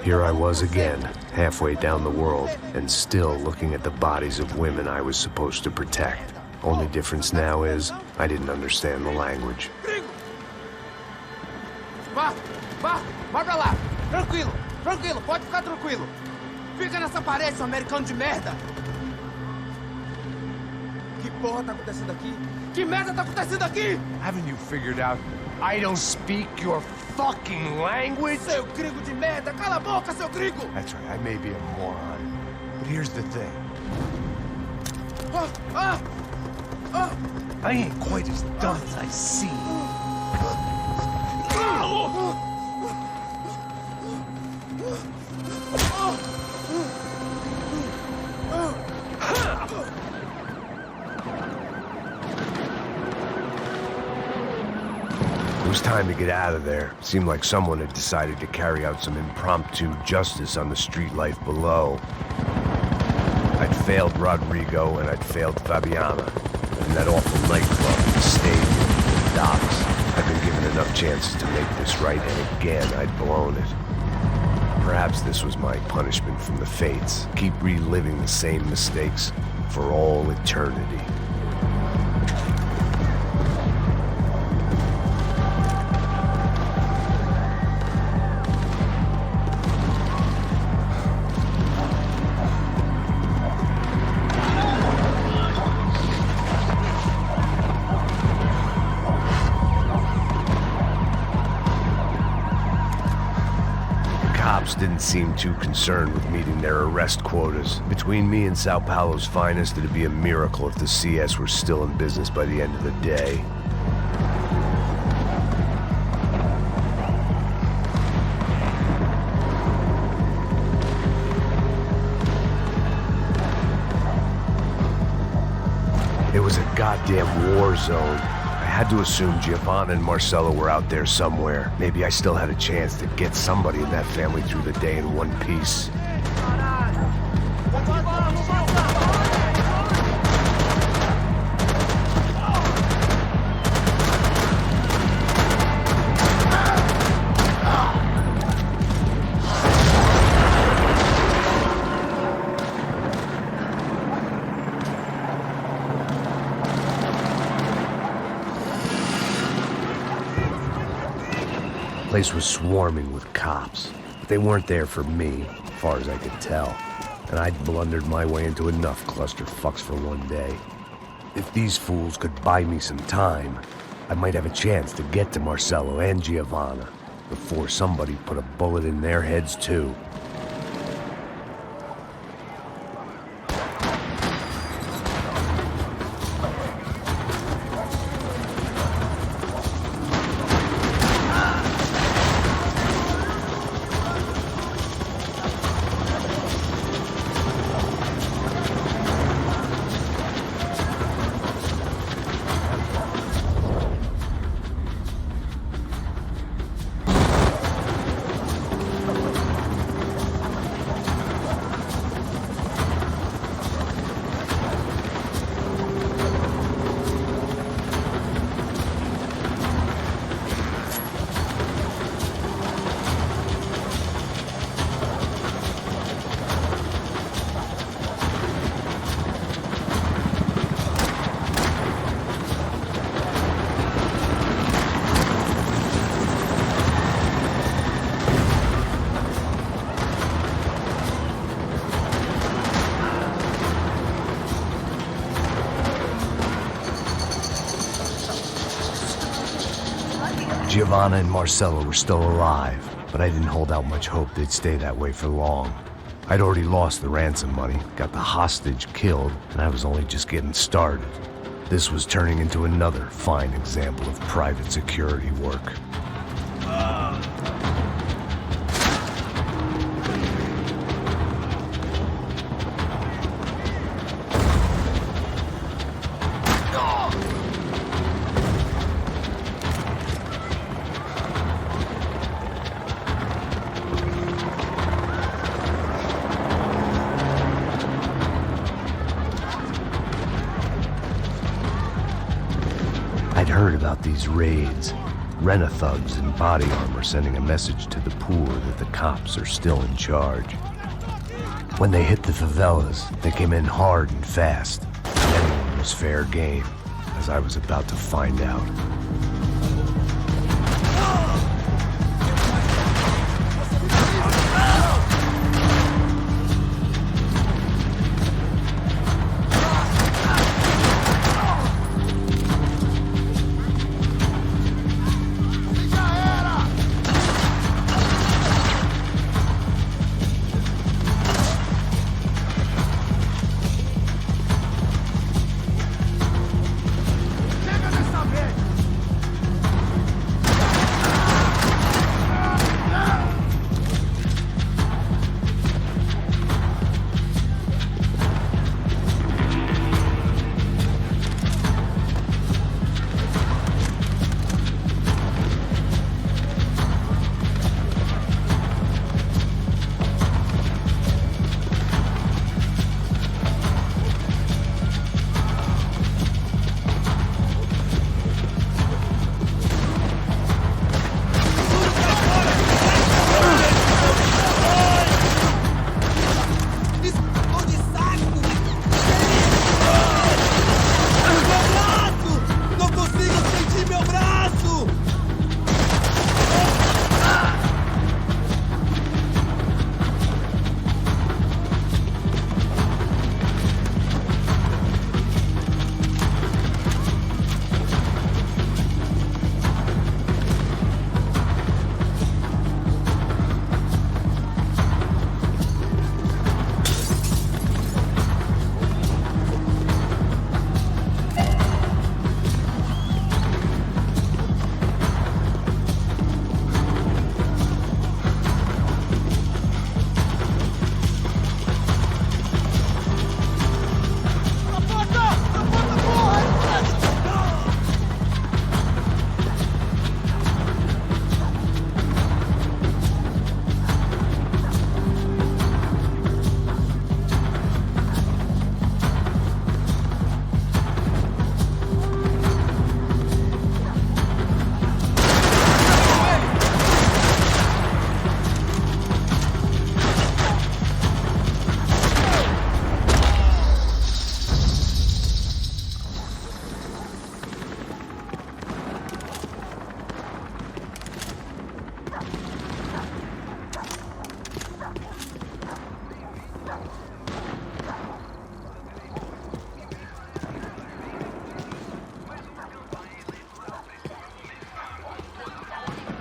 Here I was again, halfway down the world, and still looking at the bodies of women I was supposed to protect. Only difference now is, I didn't understand the language. Vai pra lá! Tranquilo, pode ficar tranquilo! Fica nessa parede, seu americano de merda! Que porra tá acontecendo aqui? Que merda tá acontecendo aqui? Haven't you figured out I don't speak your fucking language? Seu gringo de merda! Cala a boca, seu gringo! That's right, I may be a moron, but here's the thing. I ain't quite as dumb as I seem. It was time to get out of there. Seemed like someone had decided to carry out some impromptu justice on the street life below. I'd failed Rodrigo and I'd failed Fabiana. And that awful nightclub, the stadium, the docks. I'd been given enough chances to make this right, and again I'd blown it. Perhaps this was my punishment from the fates. Keep reliving the same mistakes for all eternity. Didn't seem too concerned with meeting their arrest quotas. Between me and Sao Paulo's finest, it'd be a miracle if the CS were still in business by the end of the day. It was a goddamn war zone. I had to assume Giovanna and Marcelo were out there somewhere. Maybe I still had a chance to get somebody in that family through the day in one piece. The place was swarming with cops, but they weren't there for me, as far as I could tell, and I'd blundered my way into enough clusterfucks for one day. If these fools could buy me some time, I might have a chance to get to Marcelo and Giovanna before somebody put a bullet in their heads too. Giovanna and Marcelo were still alive, but I didn't hold out much hope they'd stay that way for long. I'd already lost the ransom money, got the hostage killed, and I was only just getting started. This was turning into another fine example of private security work. I'd heard about these raids. Rent-a-thugs in body armor sending a message to the poor that the cops are still in charge. When they hit the favelas, they came in hard and fast. Anyone was fair game, as I was about to find out.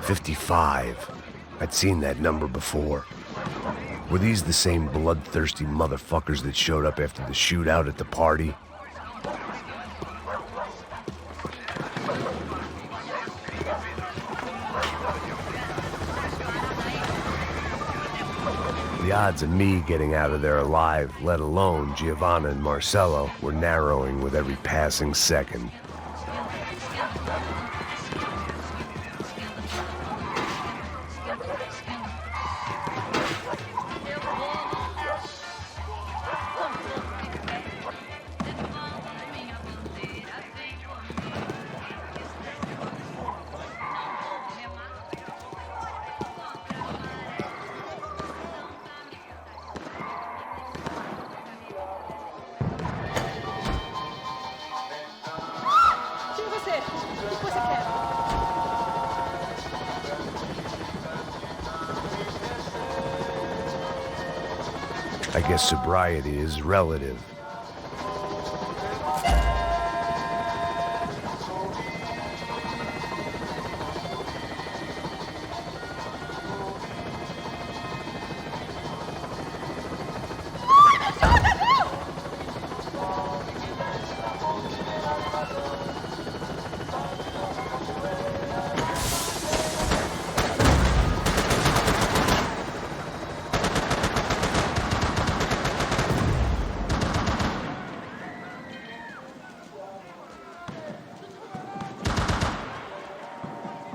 "55. I'd seen that number before. Were these the same bloodthirsty motherfuckers that showed up after the shootout at the party? The odds of me getting out of there alive, let alone Giovanna and Marcello, were narrowing with every passing second. I guess sobriety is relative.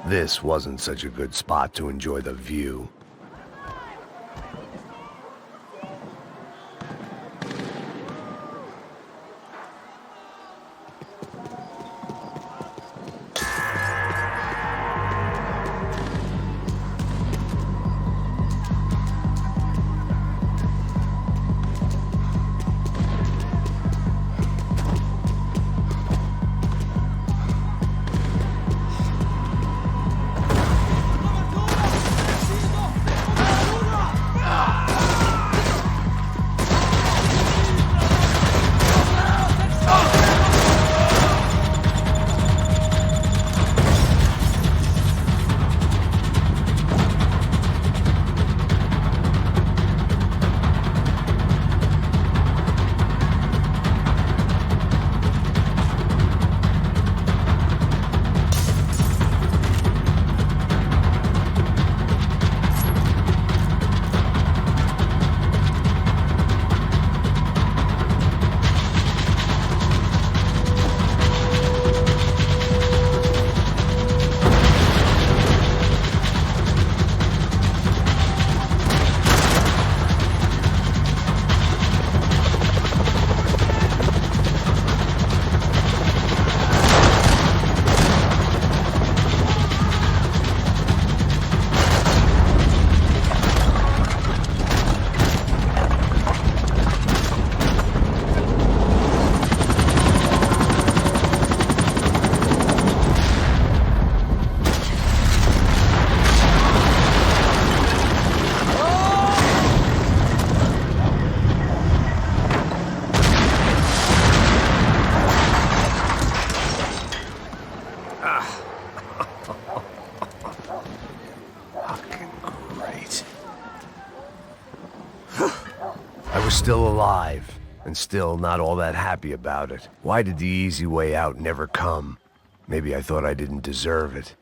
This wasn't such a good spot to enjoy the view. still alive, and still not all that happy about it. Why did the easy way out never come? Maybe I thought I didn't deserve it.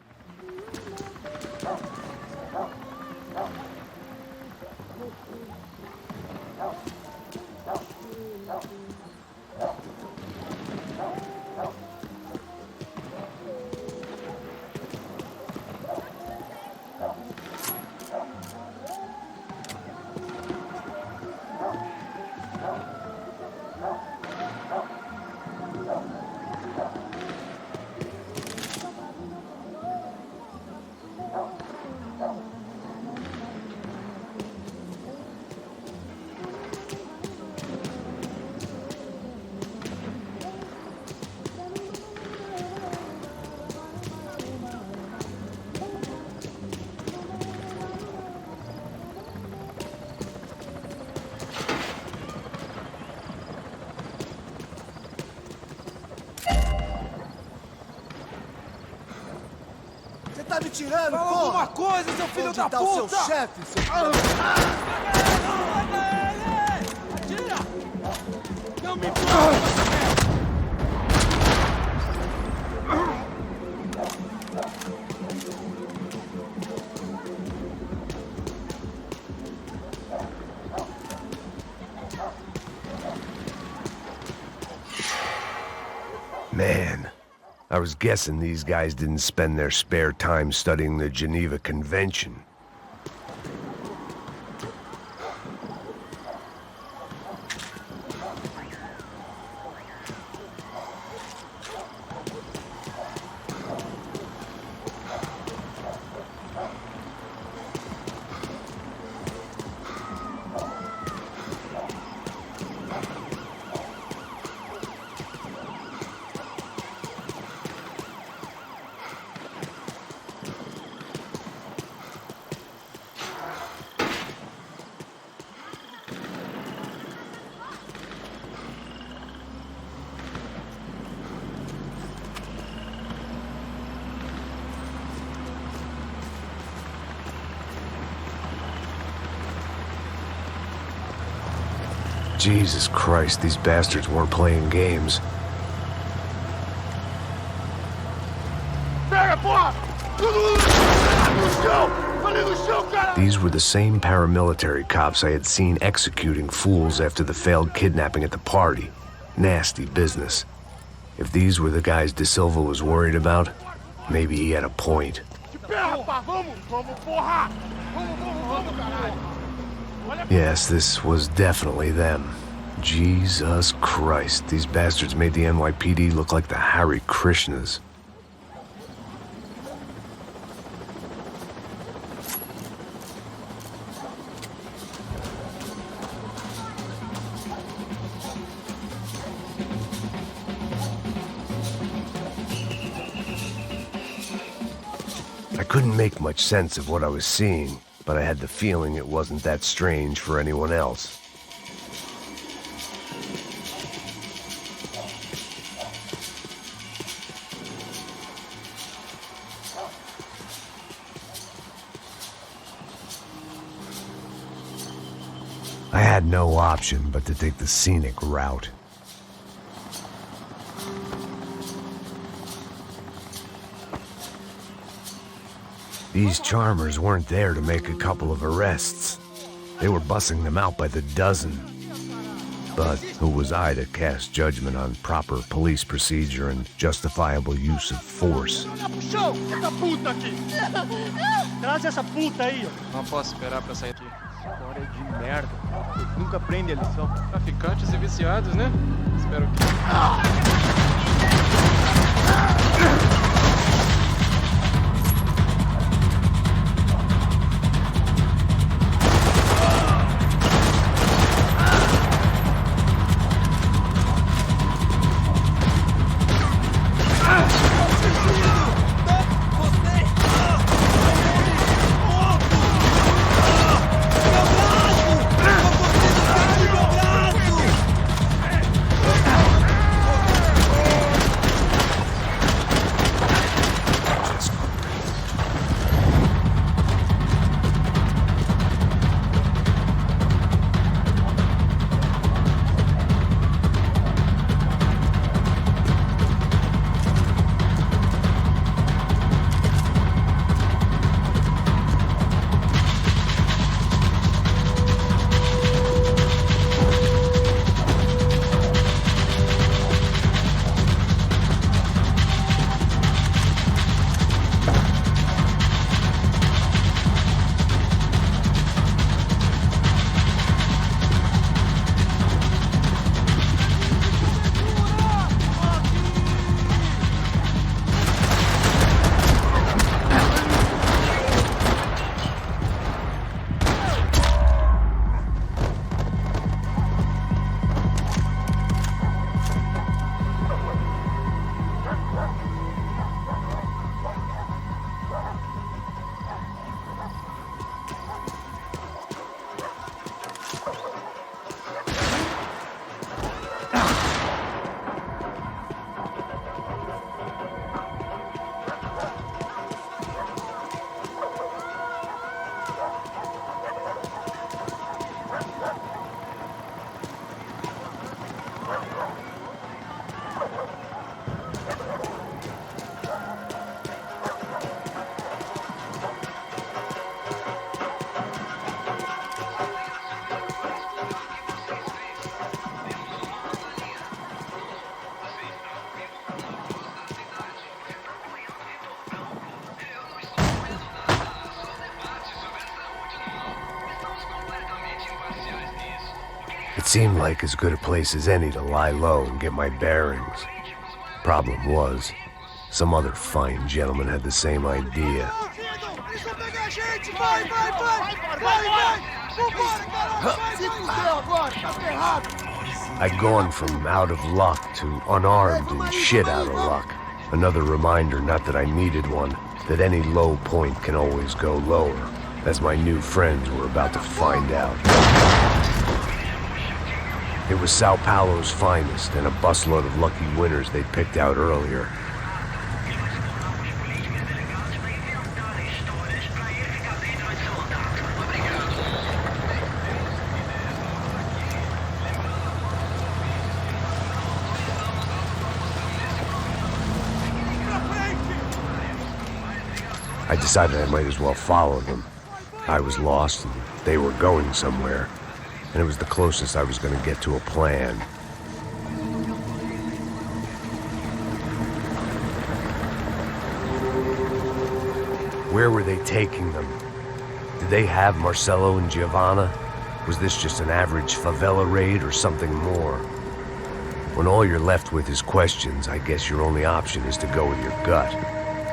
Tá me tirando, Fala porra! alguma coisa, seu filho da Onde tá puta! o seu chefe, seu... Atira! Não me Man, I was guessing these guys didn't spend their spare time studying the Geneva Convention. Jesus Christ, these bastards weren't playing games. These were the same paramilitary cops I had seen executing fools after the failed kidnapping at the party. Nasty business. If these were the guys De Silva was worried about, maybe he had a point. Yes, this was definitely them. Jesus Christ, these bastards made the NYPD look like the Hare Krishnas. I couldn't make much sense of what I was seeing, but I had the feeling it wasn't that strange for anyone else. I had no option but to take the scenic route. These charmers weren't there to make a couple of arrests. They were bussing them out by the dozen. But who was I to cast judgment on proper police procedure and justifiable use of force? Traz essa puta aí, ó. Não posso esperar pra sair aqui. História de merda. Eles nunca aprendem a lição. Traficantes e viciados, né? Espero que... It seemed like as good a place as any to lie low and get my bearings. Problem was, some other fine gentleman had the same idea. Eles vão pegar a gente! Vai, vai, vai! Vai, vai! Vambora, caralho! Se fudeu agora! Tá ferrado! I'd gone from out of luck to unarmed and shit out of luck. Another reminder, not that I needed one, that any low point can always go lower, as my new friends were about to find out. It was Sao Paulo's finest and a busload of lucky winners they'd picked out earlier. I decided I might as well follow them. I was lost and they were going somewhere, and it was the closest I was going to get to a plan. Where were they taking them? Did they have Marcelo and Giovanna? Was this just an average favela raid or something more? When all you're left with is questions, I guess your only option is to go with your gut.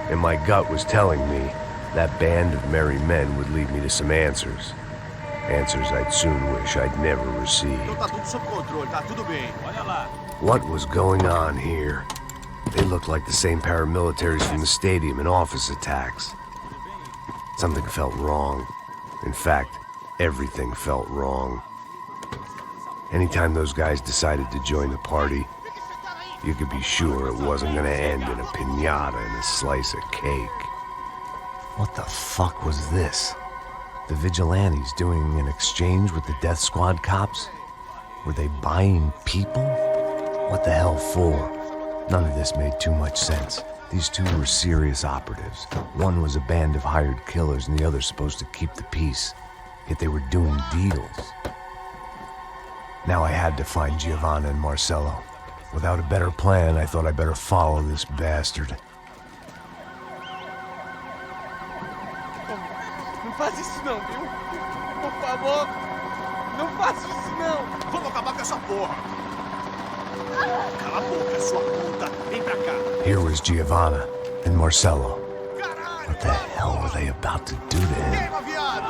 And my gut was telling me that band of merry men would lead me to some answers. Answers I'd soon wish I'd never received. Tá tudo sob controle, tá tudo bem. Olha lá. What was going on here? They looked like the same paramilitaries from the stadium in office attacks. Something felt wrong. In fact, everything felt wrong. Anytime those guys decided to join the party, you could be sure it wasn't gonna end in a piñata and a slice of cake. What the fuck was this? The vigilantes doing an exchange with the death squad cops? Were they buying people? What the hell for? None of this made too much sense. These two were serious operatives. One was a band of hired killers and the other supposed to keep the peace. Yet they were doing deals. Now I had to find Giovanna and Marcelo. Without a better plan, I thought I'd better follow this bastard. Não faz isso não, viu? Por favor, não faça isso não. Vamos acabar com essa porra! Cala a boca, sua puta! Vem pra cá! Here was Giovanna and Marcelo. What the hell were they about to do to him? Queima, viado!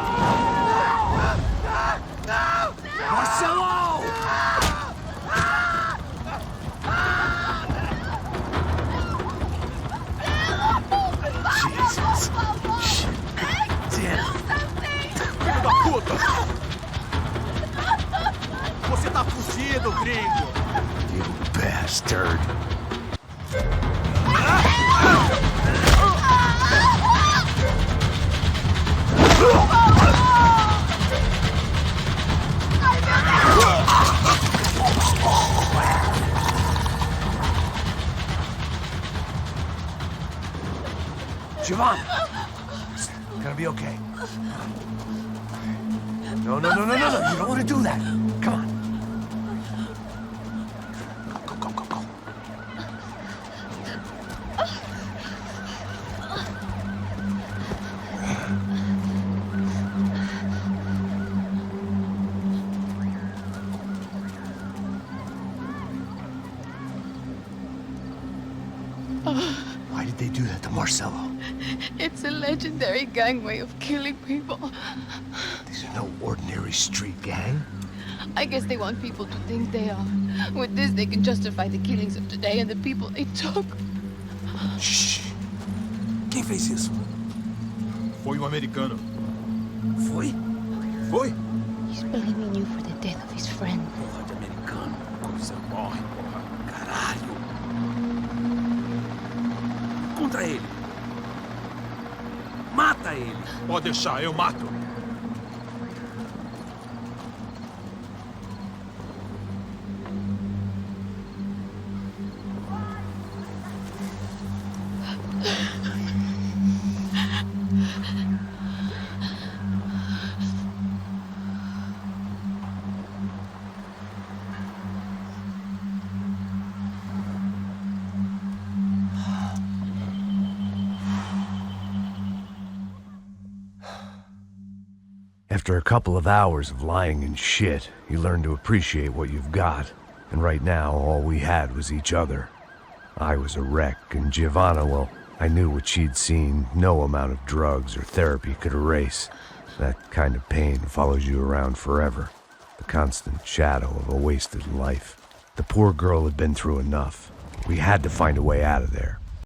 Marcelo! Jesus. Shit. Damn. Filho da puta! Você tá fugido, gringo! You bastard. Giovanna! Gonna be okay. No. You don't want to do that. Come on. Go. Why did they do that to Marcelo? It's a legendary gang way of killing people. These are no ordinary street gang. I guess they want people to think they are. With this, they can justify the killings of today and the people they took. Shh! Quem fez isso? Foi americano. Foi? He's blaming you for the death of his friend. Porra de americano. Coisa morre, porra. Caralho. Contra ele. Mata ele. Pode deixar, eu mato. After a couple of hours of lying in shit, you learn to appreciate what you've got. And right now, all we had was each other. I was a wreck, and Giovanna, well, I knew what she'd seen no amount of drugs or therapy could erase. That kind of pain follows you around forever. The constant shadow of a wasted life. The poor girl had been through enough. We had to find a way out of there.